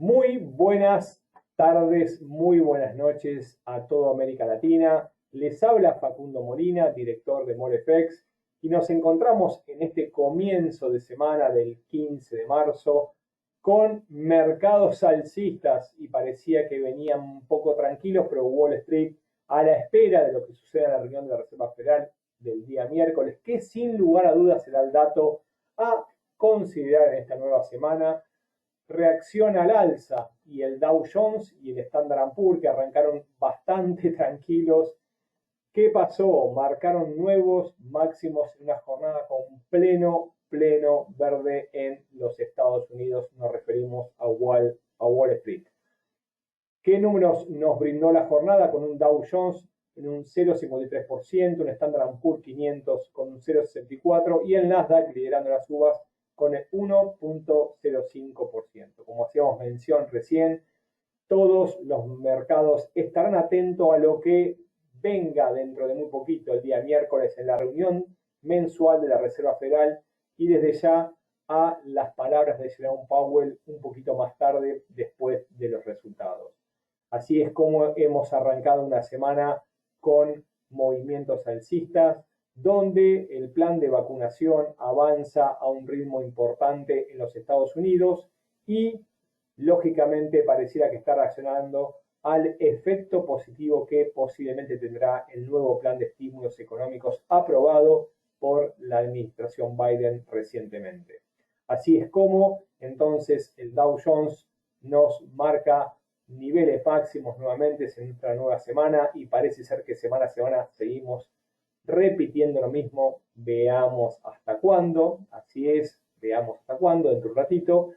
Muy buenas tardes, muy buenas noches a toda América Latina. Les habla Facundo Molina, director de MolFX, y nos encontramos en este comienzo de semana del 15 de marzo con mercados alcistas y parecía que venían un poco tranquilos, pero Wall Street a la espera de lo que suceda en la reunión de la Reserva Federal del día miércoles, que sin lugar a dudas será el dato a considerar en esta nueva semana. Reacciona al alza y el Dow Jones y el Standard & Poor's, que arrancaron bastante tranquilos. ¿Qué pasó? Marcaron nuevos máximos en una jornada con pleno verde en los Estados Unidos. Nos referimos a Wall Street. ¿Qué números nos brindó la jornada? Con un Dow Jones en un 0,53%, un Standard & Poor's 500 con un 0,64% y el Nasdaq liderando las subas con el 1,05%. Como hacíamos mención recién, todos los mercados estarán atentos a lo que venga dentro de muy poquito, el día miércoles, en la reunión mensual de la Reserva Federal y desde ya a las palabras de Jerome Powell un poquito más tarde, después de los resultados. Así es como hemos arrancado una semana con movimientos alcistas, donde el plan de vacunación avanza a un ritmo importante en los Estados Unidos y, lógicamente, pareciera que está reaccionando al efecto positivo que posiblemente tendrá el nuevo plan de estímulos económicos aprobado por la administración Biden recientemente. Así es como, entonces, el Dow Jones nos marca niveles máximos nuevamente en nuestra nueva semana y parece ser que semana a semana seguimos repitiendo lo mismo. Veamos hasta cuándo. Así es, veamos hasta cuándo, dentro de un ratito.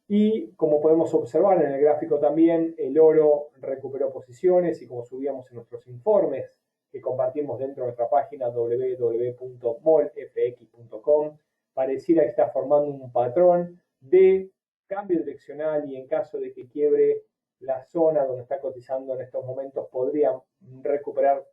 Y como podemos observar en el gráfico también, el oro recuperó posiciones y como subíamos en nuestros informes que compartimos dentro de nuestra página www.molfx.com, pareciera que está formando un patrón de cambio direccional y en caso de que quiebre la zona donde está cotizando en estos momentos podría recuperar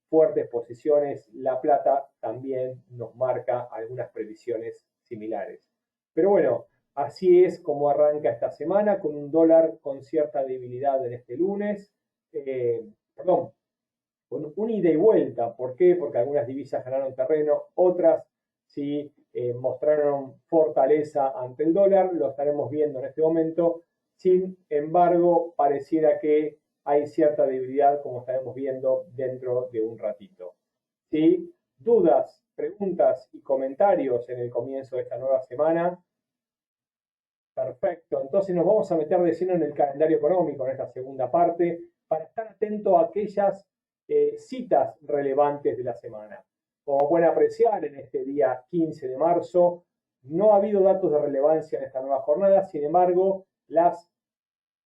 fuertes posiciones. La plata también nos marca algunas previsiones similares. Pero bueno, así es como arranca esta semana, con un dólar con cierta debilidad en este lunes. Con un ida y vuelta. ¿Por qué? Porque algunas divisas ganaron terreno, otras sí mostraron fortaleza ante el dólar. Lo estaremos viendo en este momento. Sin embargo, pareciera que hay cierta debilidad, como estaremos viendo dentro de un ratito. ¿Sí? Dudas, preguntas y comentarios en el comienzo de esta nueva semana. Perfecto, entonces nos vamos a meter de lleno en el calendario económico en esta segunda parte para estar atento a aquellas citas relevantes de la semana. Como pueden apreciar, en este día 15 de marzo no ha habido datos de relevancia en esta nueva jornada. Sin embargo, las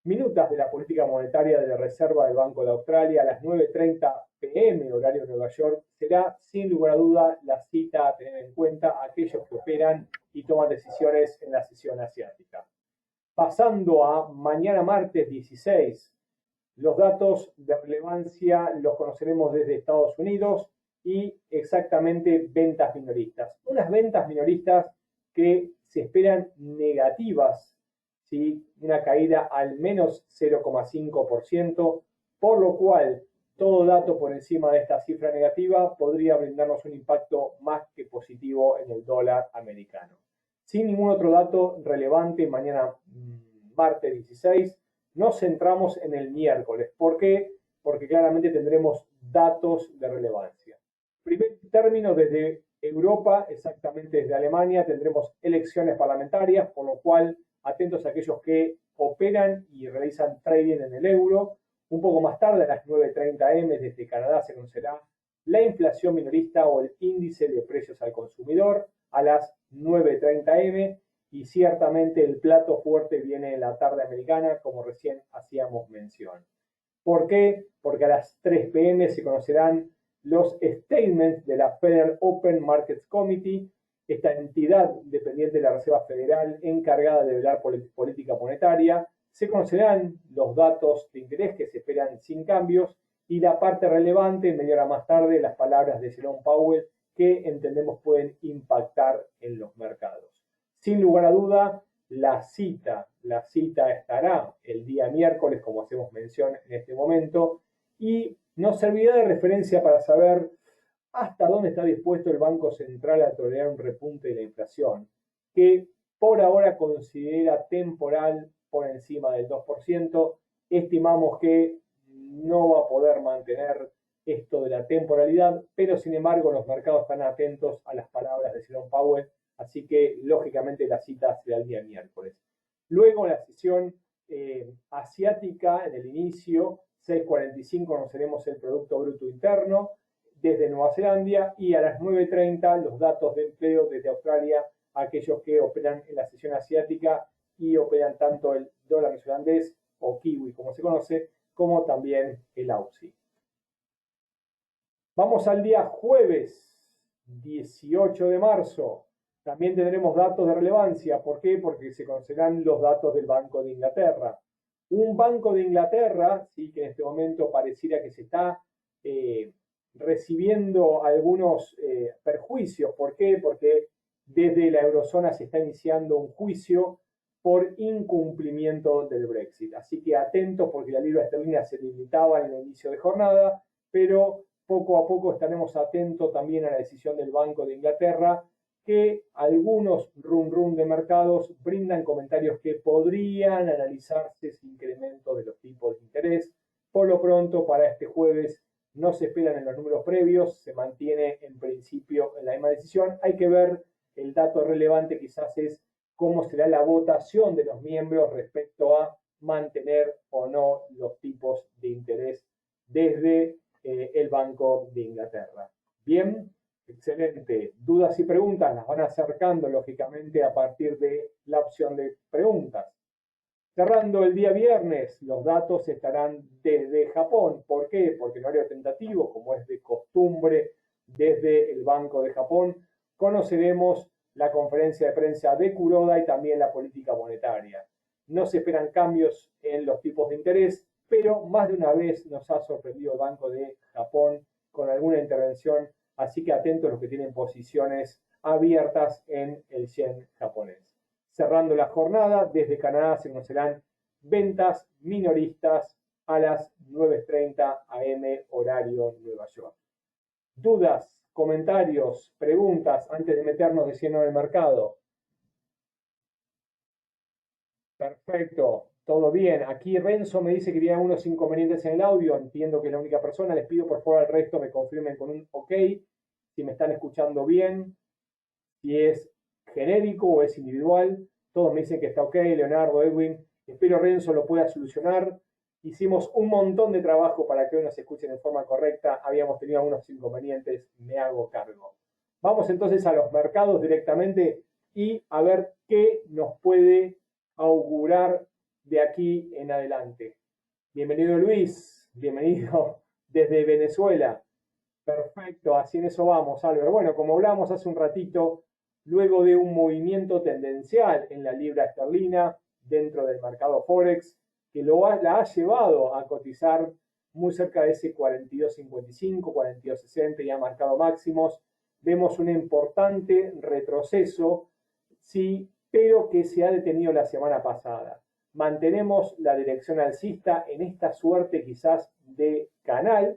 minutas de la política monetaria de la Reserva del Banco de Australia a las 9:30 p.m. horario de Nueva York será sin lugar a duda la cita a tener en cuenta a aquellos que operan y toman decisiones en la sesión asiática. Pasando a mañana martes 16, los datos de relevancia los conoceremos desde Estados Unidos y exactamente ventas minoristas. Unas ventas minoristas que se esperan negativas, ¿sí? Una caída al menos 0,5%, por lo cual todo dato por encima de esta cifra negativa podría brindarnos un impacto más que positivo en el dólar americano. Sin ningún otro dato relevante, mañana martes 16, nos centramos en el miércoles. ¿Por qué? Porque claramente tendremos datos de relevancia. En primer término, desde Europa, exactamente desde Alemania, tendremos elecciones parlamentarias, por lo cual atentos a aquellos que operan y realizan trading en el euro. Un poco más tarde, a las 9:30 am, desde Canadá se conocerá la inflación minorista o el índice de precios al consumidor a las 9:30 am. Y ciertamente el plato fuerte viene en la tarde americana, como recién hacíamos mención. ¿Por qué? Porque a las 3 p.m. se conocerán los statements de la Federal Open Markets Committee, esta entidad dependiente de la Reserva Federal encargada de velar por política monetaria. Se conocerán los datos de interés que se esperan sin cambios y la parte relevante, media hora más tarde, las palabras de Jerome Powell que entendemos pueden impactar en los mercados. Sin lugar a duda, La cita estará el día miércoles, como hacemos mención en este momento, y nos servirá de referencia para saber hasta dónde está dispuesto el Banco Central a tolerar un repunte de la inflación, que por ahora considera temporal por encima del 2%. Estimamos que no va a poder mantener esto de la temporalidad, pero sin embargo los mercados están atentos a las palabras de Jerome Powell, así que lógicamente la cita será el día miércoles. Luego la sesión asiática, en el inicio, 6:45 conoceremos el Producto Bruto Interno desde Nueva Zelanda, y a las 9:30 los datos de empleo desde Australia, aquellos que operan en la sesión asiática y operan tanto el dólar neozelandés o kiwi como se conoce, como también el AUSI. Vamos al día jueves 18 de marzo. También tendremos datos de relevancia. ¿Por qué? Porque se conocerán los datos del Banco de Inglaterra. Un Banco de Inglaterra, sí, que en este momento pareciera que se está recibiendo algunos perjuicios. ¿Por qué? Porque desde la eurozona se está iniciando un juicio por incumplimiento del Brexit. Así que atentos, porque la libra esterlina se limitaba en el inicio de jornada, pero poco a poco estaremos atentos también a la decisión del Banco de Inglaterra, que algunos rum de mercados brindan comentarios que podrían analizarse ese incremento de los tipos de interés. Por lo pronto, para este jueves no se esperan en los números previos, se mantiene en principio en la misma decisión. Hay que ver, el dato relevante quizás es cómo será la votación de los miembros respecto a mantener o no los tipos de interés desde el Banco de Inglaterra. Bien, excelente. Dudas y preguntas las van acercando lógicamente a partir de la opción de preguntas. Cerrando el día viernes, los datos estarán desde Japón. ¿Por qué? Porque en horario tentativo, como es de costumbre desde el Banco de Japón, conoceremos la conferencia de prensa de Kuroda y también la política monetaria. No se esperan cambios en los tipos de interés, pero más de una vez nos ha sorprendido el Banco de Japón con alguna intervención, así que atentos los que tienen posiciones abiertas en el yen japonés. Cerrando la jornada, desde Canadá se conocerán ventas minoristas a las 9:30 am horario Nueva York. ¿Dudas, comentarios, preguntas antes de meternos de lleno en el mercado? Perfecto, todo bien. Aquí Renzo me dice que había unos inconvenientes en el audio. Entiendo que es la única persona. Les pido por favor al resto me confirmen con un OK si me están escuchando bien, si es genérico o es individual. Todos me dicen que está OK, Leonardo, Edwin. Espero Renzo lo pueda solucionar. Hicimos un montón de trabajo para que hoy nos escuchen en forma correcta. Habíamos tenido algunos inconvenientes, me hago cargo. Vamos entonces a los mercados directamente y a ver qué nos puede augurar de aquí en adelante. Bienvenido Luis, bienvenido desde Venezuela. Perfecto, así en eso vamos, Álvaro. Bueno, como hablamos hace un ratito, luego de un movimiento tendencial en la libra esterlina dentro del mercado Forex, que la ha llevado a cotizar muy cerca de ese 42.55, 42.60 y ha marcado máximos, vemos un importante retroceso, sí, pero que se ha detenido la semana pasada. Mantenemos la dirección alcista en esta suerte quizás de canal,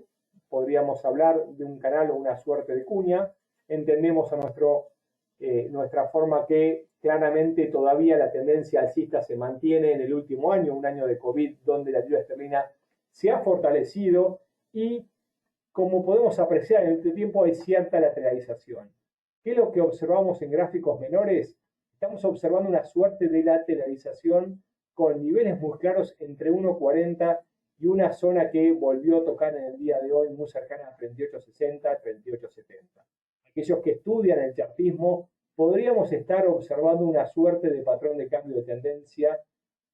podríamos hablar de un canal o una suerte de cuña. Entendemos a nuestra forma que claramente todavía la tendencia alcista se mantiene en el último año, un año de COVID, donde la libra esterlina se ha fortalecido y, como podemos apreciar en este tiempo, hay cierta lateralización. ¿Qué es lo que observamos en gráficos menores? Estamos observando una suerte de lateralización con niveles muy claros entre 1.40 y una zona que volvió a tocar en el día de hoy muy cercana a 38.60, 38.70. Aquellos que estudian el chartismo podríamos estar observando una suerte de patrón de cambio de tendencia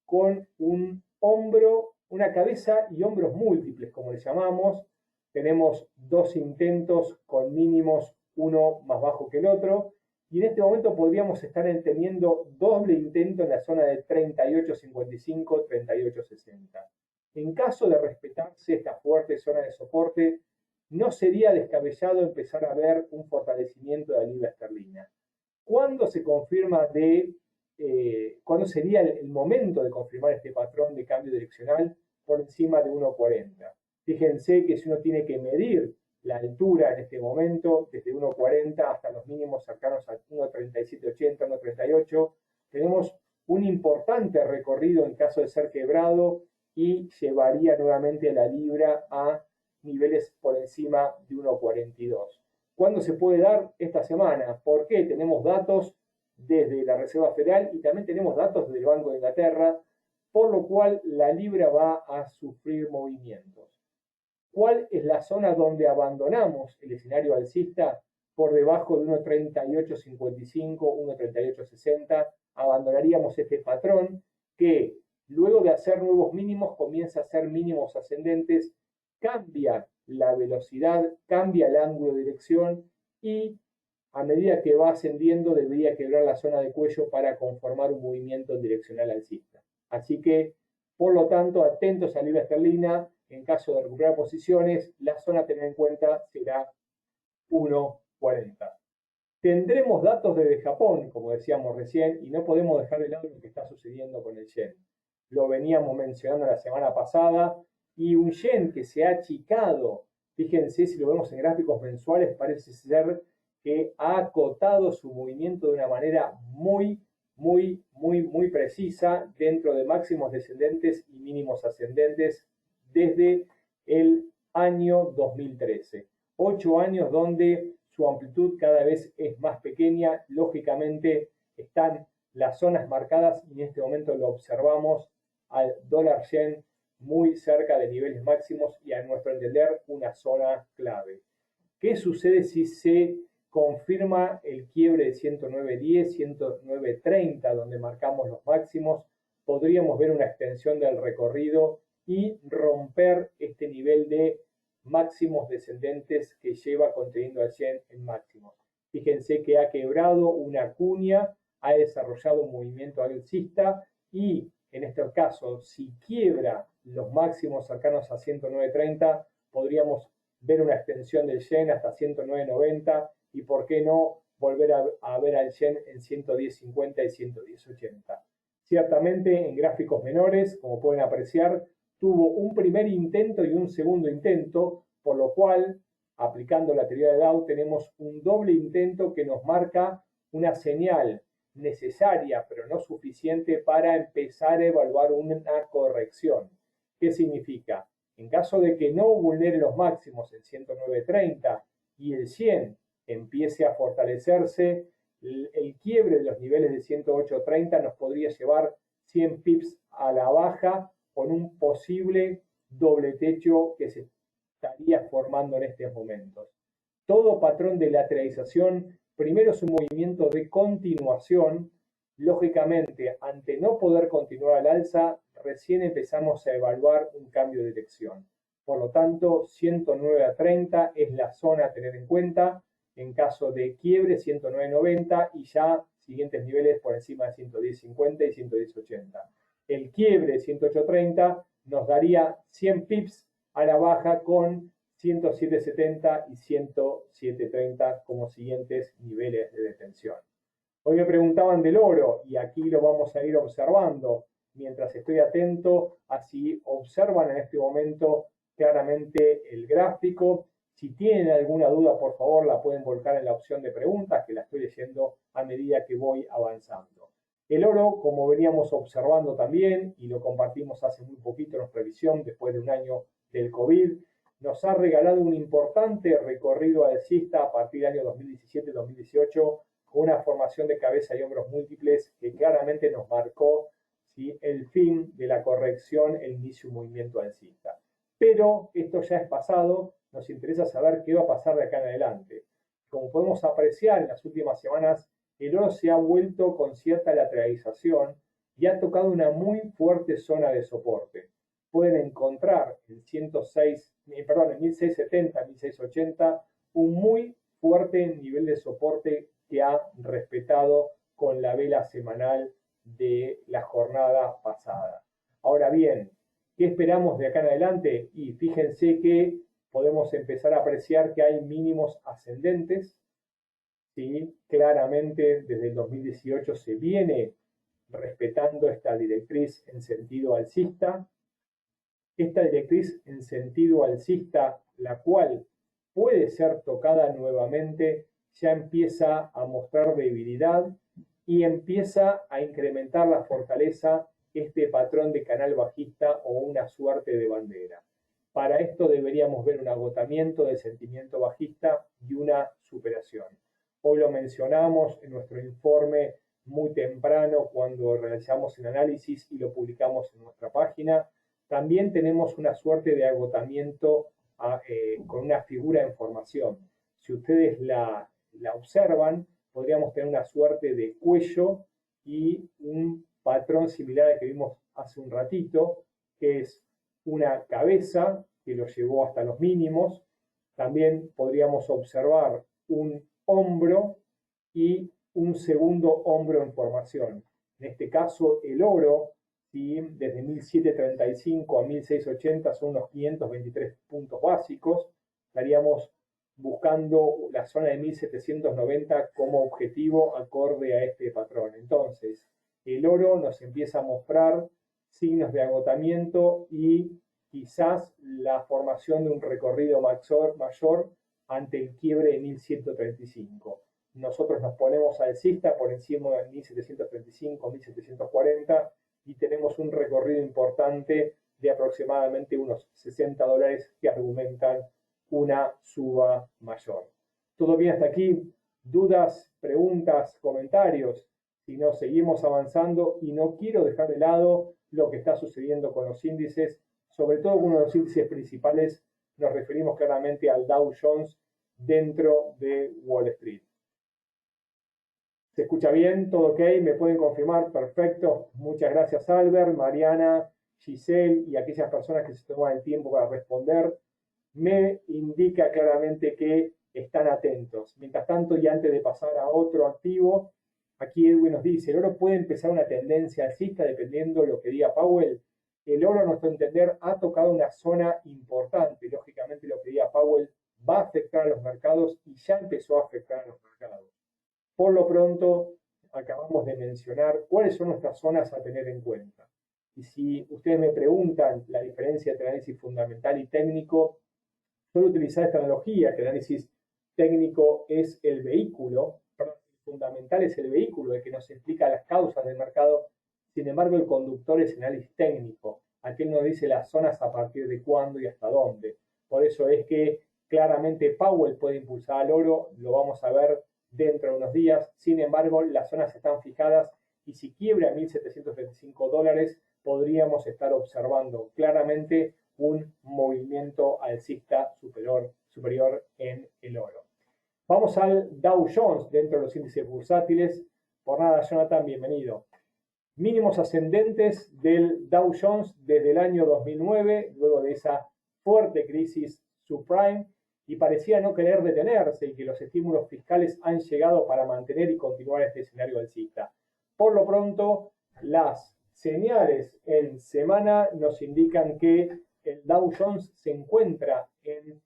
con un hombro, una cabeza y hombros múltiples, como le llamamos. Tenemos dos intentos con mínimos, uno más bajo que el otro, y en este momento podríamos estar teniendo doble intento en la zona de 38.55, 38.60. En caso de respetarse esta fuerte zona de soporte, no sería descabellado empezar a ver un fortalecimiento de la libra esterlina. ¿Cuándo se confirma de cuándo sería el momento de confirmar este patrón de cambio direccional por encima de 1,40. Fíjense que si uno tiene que medir la altura en este momento, desde 1,40 hasta los mínimos cercanos a 1,3780, 1,38, tenemos un importante recorrido en caso de ser quebrado y llevaría nuevamente a la libra a niveles por encima de 1,42. ¿Cuándo se puede dar? Esta semana. ¿Por qué? Tenemos datos desde la Reserva Federal y también tenemos datos del Banco de Inglaterra, por lo cual la libra va a sufrir movimientos. ¿Cuál es la zona donde abandonamos el escenario alcista? Por debajo de 1,3855, 1,3860, abandonaríamos este patrón que luego de hacer nuevos mínimos comienza a hacer mínimos ascendentes, cambia la velocidad, cambia el ángulo de dirección y a medida que va ascendiendo debería quebrar la zona de cuello para conformar un movimiento direccional alcista. Así que, por lo tanto, atentos a libra esterlina. En caso de recuperar posiciones, la zona a tener en cuenta será 1,40. Tendremos datos desde Japón, como decíamos recién, y no podemos dejar de lado lo que está sucediendo con el yen. Lo veníamos mencionando la semana pasada, y un yen que se ha achicado, fíjense si lo vemos en gráficos mensuales, parece ser que ha acotado su movimiento de una manera muy precisa dentro de máximos descendentes y mínimos ascendentes desde el año 2013. 8 años donde su amplitud cada vez es más pequeña, lógicamente están las zonas marcadas y en este momento lo observamos al dólar yen muy cerca de niveles máximos y a nuestro entender una zona clave. ¿Qué sucede si se confirma el quiebre de 109.10, 109.30 donde marcamos los máximos? Podríamos ver una extensión del recorrido y romper este nivel de máximos descendentes que lleva conteniendo al yen en máximos. Fíjense que ha quebrado una cuña, ha desarrollado un movimiento alcista y en este caso, si quiebra los máximos cercanos a 109.30, podríamos ver una extensión del yen hasta 109.90 y por qué no volver a ver al yen en 110.50 y 110.80. Ciertamente en gráficos menores, como pueden apreciar, tuvo un primer intento y un segundo intento, por lo cual, aplicando la teoría de Dow, tenemos un doble intento que nos marca una señal necesaria, pero no suficiente para empezar a evaluar una corrección. ¿Qué significa? En caso de que no vulnere los máximos en 109.30 y el 100 empiece a fortalecerse, el quiebre de los niveles de 108.30 nos podría llevar 100 pips a la baja con un posible doble techo que se estaría formando en estos momentos. Todo patrón de lateralización primero es un movimiento de continuación. Lógicamente, ante no poder continuar al alza, recién empezamos a evaluar un cambio de dirección. Por lo tanto, 109.30 es la zona a tener en cuenta. En caso de quiebre, 109.90 y ya siguientes niveles por encima de 110.50 y 110.80. El quiebre 108.30 nos daría 100 pips a la baja con 107.70 y 107.30 como siguientes niveles de detención. Hoy me preguntaban del oro y aquí lo vamos a ir observando mientras estoy atento a si observan en este momento claramente el gráfico. Si tienen alguna duda, por favor, la pueden volcar en la opción de preguntas, que la estoy leyendo a medida que voy avanzando. El oro, como veníamos observando también, y lo compartimos hace muy poquito en nuestra revisión, después de un año del COVID, nos ha regalado un importante recorrido alcista a partir del año 2017-2018, con una formación de cabeza y hombros múltiples que claramente nos marcó, ¿sí?, el fin de la corrección, el inicio de un movimiento alcista. Pero esto ya es pasado, nos interesa saber qué va a pasar de acá en adelante. Como podemos apreciar en las últimas semanas, el oro se ha vuelto con cierta lateralización y ha tocado una muy fuerte zona de soporte. Pueden encontrar en 1670, 1680 un muy fuerte nivel de soporte que ha respetado con la vela semanal de la jornada pasada. Ahora bien, ¿qué esperamos de acá en adelante? Y fíjense que podemos empezar a apreciar que hay mínimos ascendentes. ¿Sí? Claramente desde el 2018 se viene respetando esta directriz en sentido alcista. Esta directriz en sentido alcista, la cual puede ser tocada nuevamente, ya empieza a mostrar debilidad y empieza a incrementar la fortaleza este patrón de canal bajista o una suerte de bandera. Para esto deberíamos ver un agotamiento del sentimiento bajista y una superación. Hoy lo mencionamos en nuestro informe muy temprano cuando realizamos el análisis y lo publicamos en nuestra página. También tenemos una suerte de agotamiento con una figura en formación. Si ustedes la observan, podríamos tener una suerte de cuello y un patrón similar al que vimos hace un ratito, que es una cabeza que lo llevó hasta los mínimos. También podríamos observar un hombro y un segundo hombro en formación. En este caso, el oro, ¿sí? Desde 1735 a 1680 son unos 523 puntos básicos. Estaríamos buscando la zona de 1790 como objetivo acorde a este patrón. Entonces, el oro nos empieza a mostrar signos de agotamiento y quizás la formación de un recorrido mayor ante el quiebre de 1135. Nosotros nos ponemos alcista por encima de 1735, 1740 y tenemos un recorrido importante de aproximadamente unos $60 que argumentan una suba mayor. ¿Todo bien hasta aquí? ¿Dudas, preguntas, comentarios? Si no, seguimos avanzando y no quiero dejar de lado lo que está sucediendo con los índices, sobre todo uno de los índices principales, nos referimos claramente al Dow Jones dentro de Wall Street. ¿Se escucha bien? ¿Todo ok? ¿Me pueden confirmar? Perfecto. Muchas gracias, Albert, Mariana, Giselle y aquellas personas que se toman el tiempo para responder. Me indica claramente que están atentos. Mientras tanto, y antes de pasar a otro activo, aquí Edwin nos dice, el oro puede empezar una tendencia alcista dependiendo de lo que diga Powell. El oro, a nuestro entender, ha tocado una zona importante. Lógicamente, lo que diga Powell va a afectar a los mercados y ya empezó a afectar a los mercados. Por lo pronto, acabamos de mencionar cuáles son nuestras zonas a tener en cuenta. Y si ustedes me preguntan la diferencia entre análisis fundamental y técnico, suelo utilizar esta analogía, que el análisis técnico es el vehículo, perdón, el fundamental es el vehículo, el que nos explica las causas del mercado. Sin embargo, el conductor es el análisis técnico, aquel nos dice las zonas a partir de cuándo y hasta dónde. Por eso es que claramente Powell puede impulsar al oro, lo vamos a ver dentro de unos días. Sin embargo, las zonas están fijadas y si quiebra $1.735, podríamos estar observando claramente un movimiento alcista superior en el oro. Vamos al Dow Jones dentro de los índices bursátiles. Por nada, Jonathan, bienvenido. Mínimos ascendentes del Dow Jones desde el año 2009, luego de esa fuerte crisis subprime, y parecía no querer detenerse y que los estímulos fiscales han llegado para mantener y continuar este escenario alcista. Por lo pronto, las señales en semana nos indican que el Dow Jones se encuentra en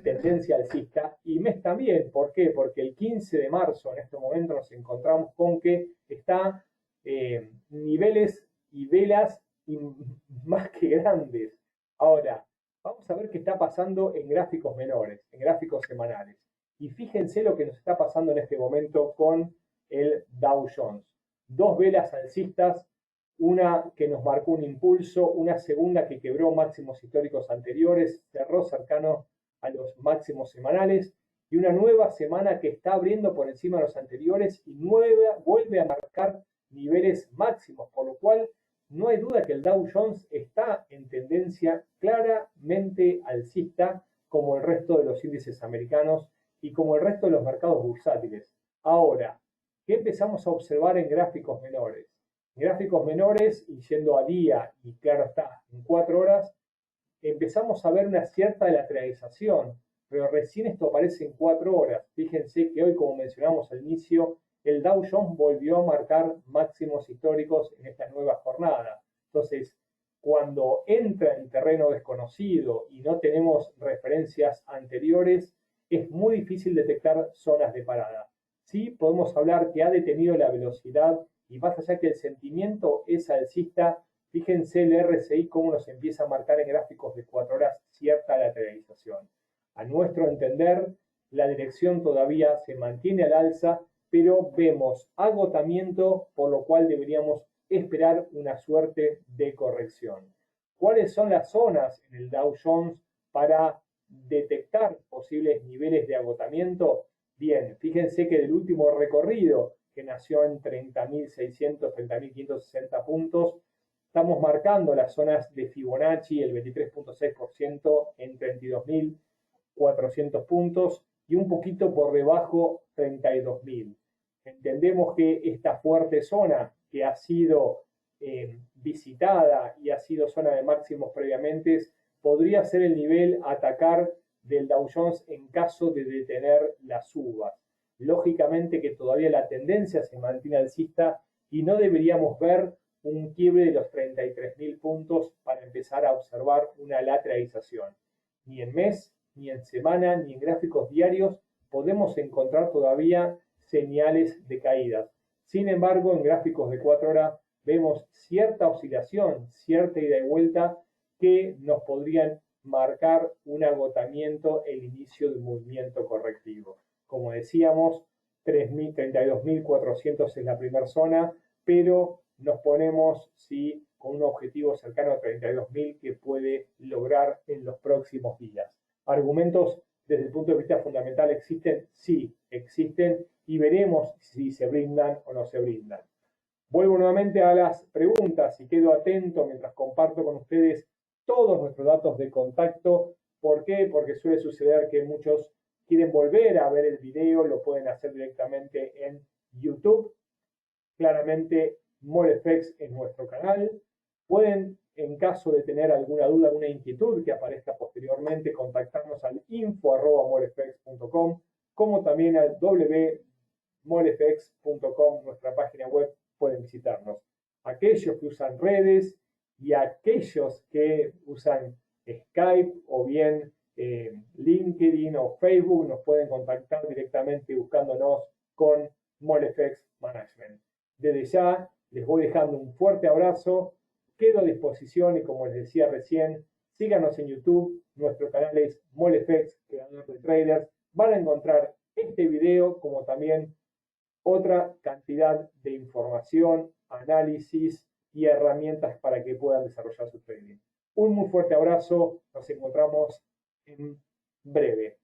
tendencia alcista y mes también. ¿Por qué? Porque el 15 de marzo en este momento nos encontramos con que está niveles y velas más que grandes. Ahora, vamos a ver qué está pasando en gráficos menores, en gráficos semanales. Y fíjense lo que nos está pasando en este momento con el Dow Jones. Dos velas alcistas, una que nos marcó un impulso, una segunda que quebró máximos históricos anteriores, cerró cercano a los máximos semanales, y una nueva semana que está abriendo por encima de los anteriores y vuelve a marcar niveles máximos, por lo cual no hay duda que el Dow Jones está en tendencia claramente alcista, como el resto de los índices americanos y como el resto de los mercados bursátiles. Ahora, ¿qué empezamos a observar en gráficos menores? En gráficos menores, y yendo a día, y claro está, en 4 horas, empezamos a ver una cierta lateralización, pero recién esto aparece en 4 horas. Fíjense que hoy, como mencionamos al inicio, el Dow Jones volvió a marcar máximos históricos en esta nueva jornada. Entonces, cuando entra en terreno desconocido y no tenemos referencias anteriores, es muy difícil detectar zonas de parada. Sí podemos hablar que ha detenido la velocidad y más allá que el sentimiento es alcista, fíjense el RSI cómo nos empieza a marcar en gráficos de 4 horas cierta lateralización. A nuestro entender, la dirección todavía se mantiene al alza, pero vemos agotamiento, por lo cual deberíamos esperar una suerte de corrección. ¿Cuáles son las zonas en el Dow Jones para detectar posibles niveles de agotamiento? Bien, fíjense que del último recorrido, que nació en 30.600, 30.560 puntos, estamos marcando las zonas de Fibonacci, el 23.6% en 32.400 puntos y un poquito por debajo 32.000. Entendemos que esta fuerte zona que ha sido visitada y ha sido zona de máximos previamente, podría ser el nivel a atacar del Dow Jones en caso de detener las subas. Lógicamente que todavía la tendencia se mantiene alcista y no deberíamos ver un quiebre de los 33.000 puntos para empezar a observar una lateralización. Ni en mes, ni en semana, ni en gráficos diarios podemos encontrar todavía señales de caídas. Sin embargo, en gráficos de 4 horas vemos cierta oscilación, cierta ida y vuelta que nos podrían marcar un agotamiento, el inicio de un movimiento correctivo. Como decíamos, 32.400 es la primera zona, pero nos ponemos con un objetivo cercano a 32.000 que puede lograr en los próximos días. ¿Argumentos desde el punto de vista fundamental existen? Sí, existen y veremos si se brindan o no se brindan. Vuelvo nuevamente a las preguntas y quedo atento mientras comparto con ustedes todos nuestros datos de contacto. ¿Por qué? Porque suele suceder que muchos quieren volver a ver el video, lo pueden hacer directamente en YouTube. Claramente, MoleFX es nuestro canal. Pueden, en caso de tener alguna duda, alguna inquietud que aparezca posteriormente, contactarnos al info@molefx.com, como también al www.molefx.com, nuestra página web. Pueden visitarnos. Aquellos que usan redes y aquellos que usan Skype o bien LinkedIn o Facebook nos pueden contactar directamente buscándonos con MoleFX Management. Desde ya les voy dejando un fuerte abrazo, quedo a disposición y como les decía recién, síganos en YouTube, nuestro canal es MoleFX, creador de traders, van a encontrar este video como también otra cantidad de información, análisis y herramientas para que puedan desarrollar su trading. Un muy fuerte abrazo, nos encontramos en breve.